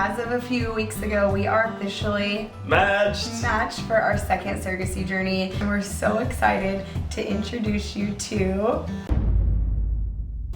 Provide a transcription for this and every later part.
As of a few weeks ago, we are officially matched for our second surrogacy journey. And we're so excited to introduce you to...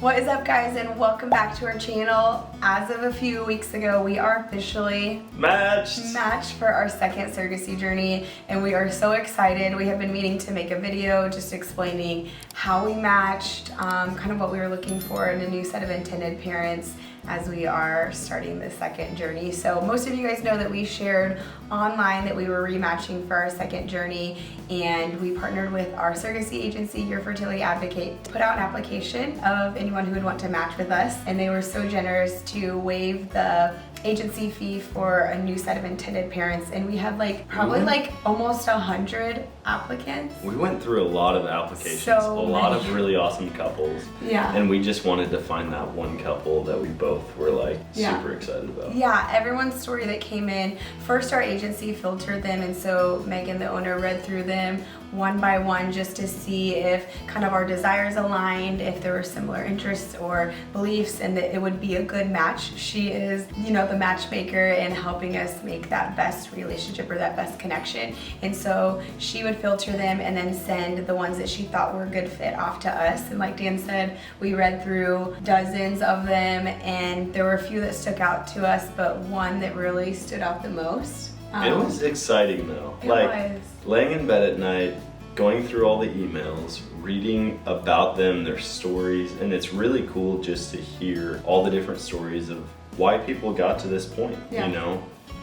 What is up, guys, and welcome back to our channel. As of a few weeks ago, we are officially matched for our second surrogacy journey, and we are so excited. We have been meaning to make a video just explaining how we matched, kind of what we were looking for in a new set of intended parents as we are starting the second journey. So most of you guys know that we shared online that we were rematching for our second journey, and we partnered with our surrogacy agency, Your Fertility Advocate, to put out an application of anyone who would want to match with us, and they were so generous to waive the agency fee for a new set of intended parents. And we had probably almost 100 applicants. We went through a lot of applications, a lot of really awesome couples. Yeah. And we just wanted to find that one couple that we both were super excited about. Yeah, everyone's story that came in. First, our agency filtered them, and so Megan, the owner, read through them one by one just to see if kind of our desires aligned, if there were similar interests or beliefs, and that it would be a good match. She is, the matchmaker in helping us make that best relationship or that best connection. And so she would filter them and then send the ones that she thought were a good fit off to us. And like Dan said, we read through dozens of them, and there were a few that stuck out to us, but one that really stood out the most. It was exciting though. It was. Laying in bed at night, going through all the emails, reading about them, their stories, and it's really cool just to hear all the different stories of why people got to this point,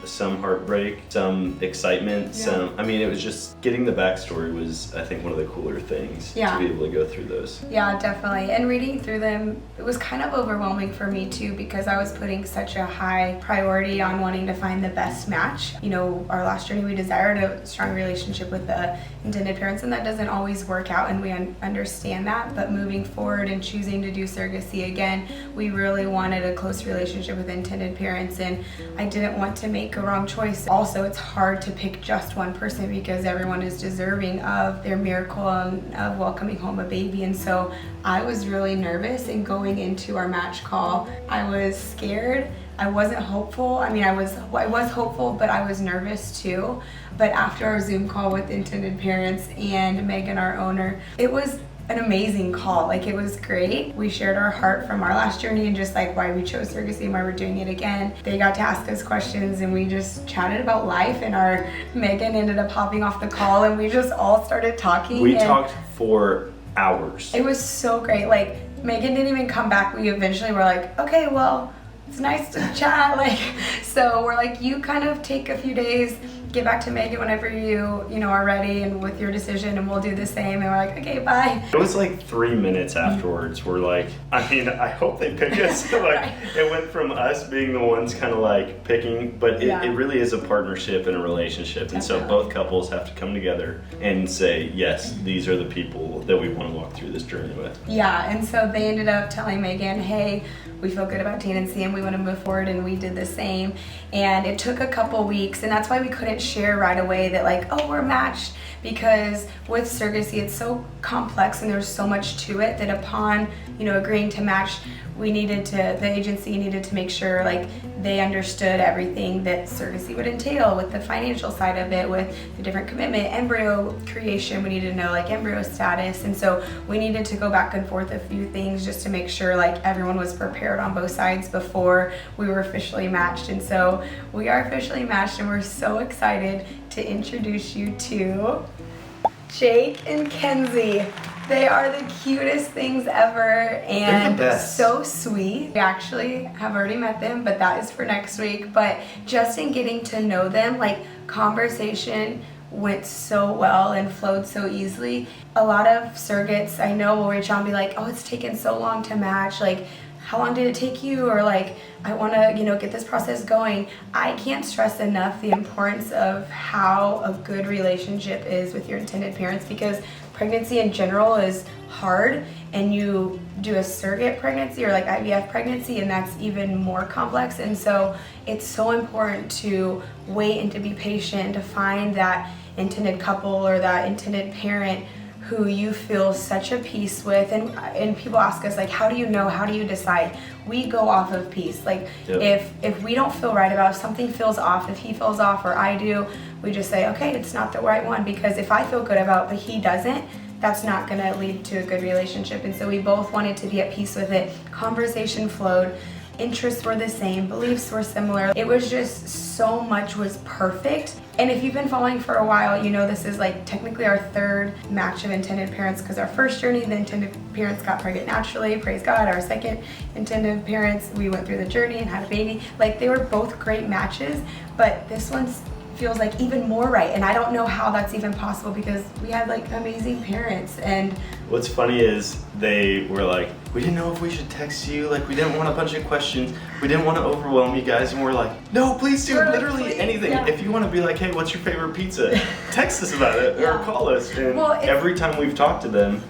Some heartbreak, some excitement, it was just getting the backstory was, I think, one of the cooler things to be able to go through those. Yeah, definitely. And reading through them, it was kind of overwhelming for me too, because I was putting such a high priority on wanting to find the best match. Our last journey, we desired a strong relationship with the intended parents, and that doesn't always work out, and we understand that. But moving forward and choosing to do surrogacy again, we really wanted a close relationship with intended parents, and I didn't want to make a wrong choice. Also, it's hard to pick just one person because everyone is deserving of their miracle and of welcoming home a baby. And so I was really nervous, and going into our match call, I was scared. I wasn't hopeful. I was hopeful, but I was nervous too. But after our Zoom call with intended parents and Megan, our owner, it was an amazing call. It was great. We shared our heart from our last journey and just why we chose surrogacy and why we're doing it again. They got to ask us questions, and we just chatted about life, and our Megan ended up hopping off the call, and we just all started talking. We talked for hours. It was so great. Megan didn't even come back. We eventually were okay, well, it's nice to chat. So we're you kind of take a few days, get back to Megan whenever you are ready and with your decision, and we'll do the same. And we're okay, bye. It was 3 minutes afterwards. We're I hope they pick us. It went from us being the ones kind of picking, but it really is a partnership and a relationship. And so both couples have to come together and say, yes, these are the people that we want to walk through this journey with. Yeah, and so they ended up telling Megan, hey, we feel good about Dan and Sam, we want to move forward, and we did the same. And it took a couple weeks, and that's why we couldn't share right away that oh, we're matched, because with surrogacy it's so complex and there's so much to it that upon agreeing to match, the agency needed to make sure they understood everything that surrogacy would entail, with the financial side of it, with the different commitment, embryo creation. We needed to know embryo status, and so we needed to go back and forth a few things just to make sure everyone was prepared on both sides before we were officially matched. And so we are officially matched, and we're so excited to introduce you to Jake and Kenzie. They are the cutest things ever, and so sweet. We actually have already met them, but that is for next week. But just in getting to know them, conversation went so well and flowed so easily. A lot of surrogates I know will reach out and be oh, it's taken so long to match. How long did it take you? Or I want to, get this process going. I can't stress enough the importance of how a good relationship is with your intended parents, because pregnancy in general is hard, and you do a surrogate pregnancy or IVF pregnancy, and that's even more complex. And so it's so important to wait and to be patient, to find that intended couple or that intended parent who you feel such a peace with, and people ask us like, how do you know, how do you decide? We go off of peace. Like if we don't feel right about, if something feels off, if he feels off or I do, we just say, okay, it's not the right one, because if I feel good about but he doesn't, that's not gonna lead to a good relationship. And so we both wanted to be at peace with it. Conversation flowed, interests were the same, beliefs were similar. It was just so much was perfect. And if you've been following for a while, you know this is like technically our third match of intended parents, because our first journey, the intended parents got pregnant naturally, praise God. Our second intended parents, we went through the journey and had a baby. Like, they were both great matches, but this one's feels like even more right, and I don't know how that's even possible, because we had like amazing parents. And what's funny is they were like, we didn't know if we should text you, like we didn't want a bunch of questions, we didn't want to overwhelm you guys, and we're like, no, please do, literally please, anything. If you want to be like, hey, what's your favorite pizza, text us about it or call us. And every time we've talked to them,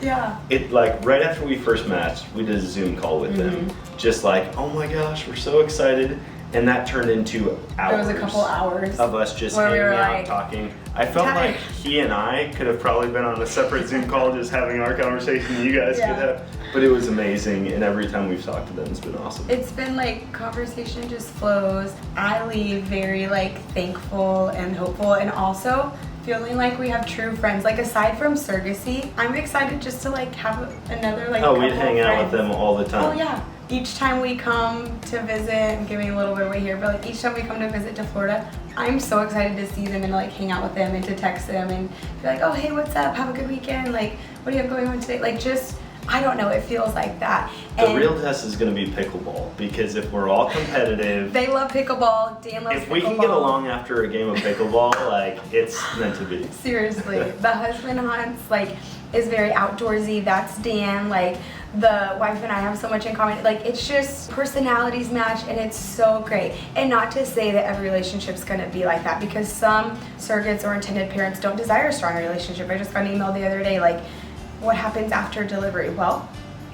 it like right after we first matched, we did a Zoom call with them, just like, oh my gosh, we're so excited. And that turned into hours. It was a couple hours of us just hanging out, talking. I felt like he and I could have probably been on a separate Zoom call just having our conversation you guys could have. But it was amazing, and every time we've talked to them, it's been awesome. It's been like, conversation just flows. I leave very like thankful and hopeful, and also feeling like we have true friends. Like, aside from Surrogacy, I'm excited just to like have another like we'd hang out with them all the time. Oh yeah. Each time we come to visit, I'm giving a little bit away here, but like each time we come to visit to Florida, I'm so excited to see them and like hang out with them and to text them and be like, oh hey, what's up? Have a good weekend. Like, what do you have going on today? Like, just, I don't know, it feels like that. The real test is going to be pickleball, because if we're all competitive, they love pickleball. Dan loves pickleball. If we can get along after a game of pickleball, like, it's meant to be. Seriously, the husband Hans like is very outdoorsy. That's Dan. Like, the wife and I have so much in common. Like, it's just personalities match, and it's so great. And not to say that every relationship's gonna be like that, because some surrogates or intended parents don't desire a strong relationship. I just got an email the other day, like, what happens after delivery? Well,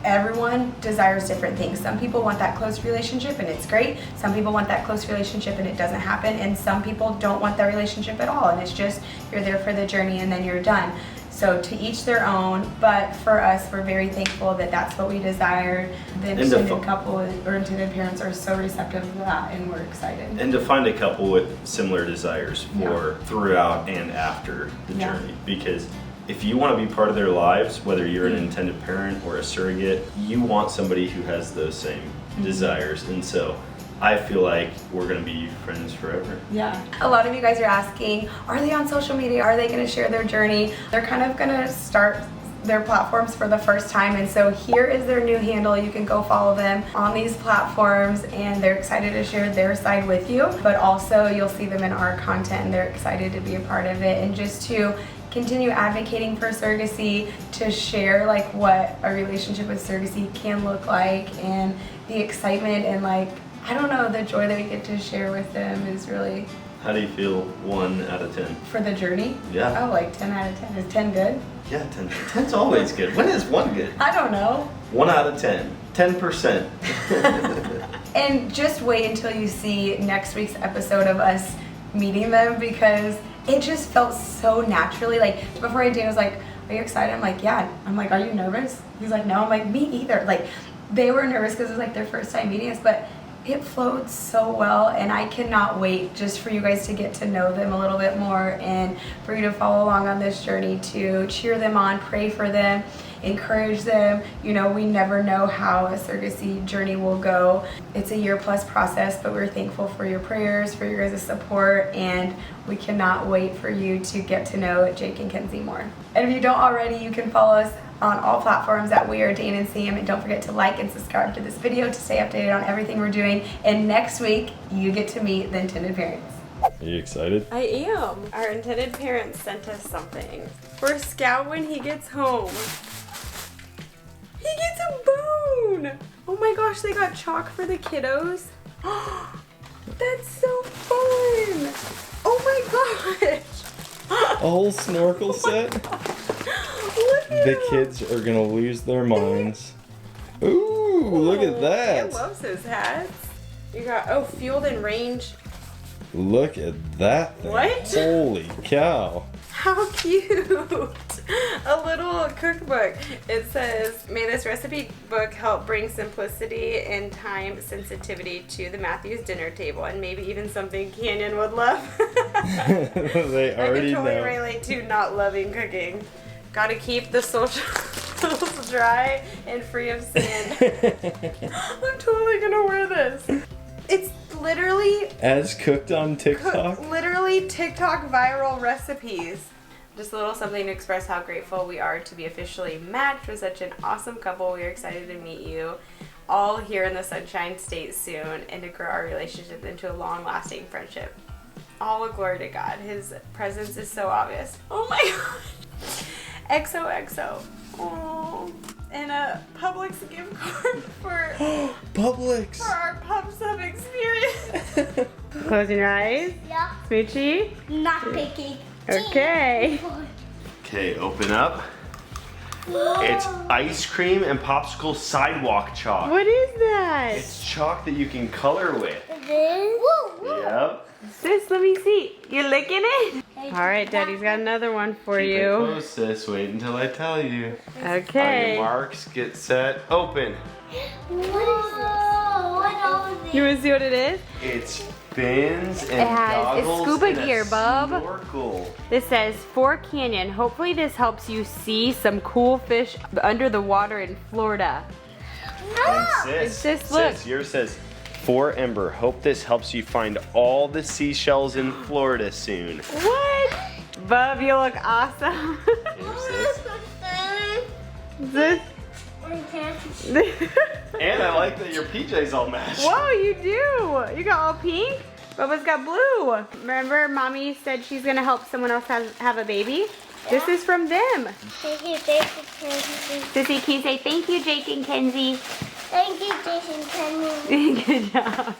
everyone desires different things. Some people want that close relationship and it's great. Some people want that close relationship and it doesn't happen. And some people don't want that relationship at all, and it's just, you're there for the journey and then you're done. So to each their own, but for us, we're very thankful that that's what we desired. The intended couple or intended parents are so receptive to that, and we're excited. And to find a couple with similar desires for throughout and after the journey, because if you want to be part of their lives, whether you're an intended parent or a surrogate, you want somebody who has those same desires. And so I feel like we're going to be friends forever. Yeah. A lot of you guys are asking, are they on social media? Are they going to share their journey? They're kind of going to start their platforms for the first time, and so here is their new handle. You can go follow them on these platforms, and they're excited to share their side with you, but also you'll see them in our content, and they're excited to be a part of it, and just to continue advocating for surrogacy, to share like what a relationship with surrogacy can look like, and the excitement and like, I don't know, the joy that we get to share with them is really. How do you feel 1 out of 10? For the journey? Yeah. Oh, like 10 out of 10. Is 10 good? Yeah, 10. 10's always good. When is 1 good? I don't know. 1 out of 10. 10%. And just wait until you see next week's episode of us meeting them, because it just felt so naturally. Like, before Dan was like, are you excited? I'm like, yeah. I'm like, are you nervous? He's like, no. I'm like, me either. Like, they were nervous because it was like their first time meeting us, but it flowed so well, and I cannot wait just for you guys to get to know them a little bit more, and for you to follow along on this journey, to cheer them on, pray for them, encourage them. You know, we never know how a surrogacy journey will go. It's a year-plus process, but we're thankful for your prayers, for your guys' support, and we cannot wait for you to get to know Jake and Kenzie more. And if you don't already, you can follow us on all platforms at We Are Dan and Sam, and don't forget to like and subscribe to this video to stay updated on everything we're doing. And next week, you get to meet the intended parents. Are you excited? I am. Our intended parents sent us something for Scout when he gets home. He gets a bone! Oh my gosh, they got chalk for the kiddos. That's so fun! Oh my gosh! A whole snorkel set? The kids are gonna lose their minds. Ooh, look at that! He loves his hats. You got, field and range Look at that thing. What? Holy cow. How cute! A little cookbook. It says, may this recipe book help bring simplicity and time sensitivity to the Matthews dinner table, and maybe even something Canyon would love. They already I can totally know. relate to not loving cooking. Gotta keep the socials dry and free of sand. I'm totally gonna wear this. It's literally As cooked on TikTok? literally TikTok viral recipes. Just a little something to express how grateful we are to be officially matched with such an awesome couple. We are excited to meet you all here in the Sunshine State soon and to grow our relationship into a long-lasting friendship. All the glory to God. His presence is so obvious. Oh my God. XOXO. Oh. And a Publix gift card for Publix. our Pub Sub experience. Closing your eyes. Yeah. Smoochie. Not picky. Okay. Okay, open up. It's ice cream and popsicle sidewalk chalk. What is that? It's chalk that you can color with. This. Yep. Sis, let me see. You licking it? All right, Daddy's got another one for Keep it you. close, sis. Wait until I tell you. Okay. On your marks, get set, open. What is this? What is You want to see what it is? It's fins and It has- it's goggles scuba and a gear, bub. snorkel. This says, for Canyon. Hopefully this helps you see some cool fish under the water in Florida. And sis, Sis, look. sis, yours says, for Ember, hope this helps you find all the seashells in Florida soon. What? Bub, you look awesome. Here, sis. This. And I like that your PJ's all matched. Whoa, you do. You got all pink? Bubba's got blue. Remember, Mommy said she's gonna help someone else have a baby? This is from them. Thank you, Jason Kenzie. Sissy, can you say thank you, Jake and Kenzie? Thank you, Jason Kenzie. Good job.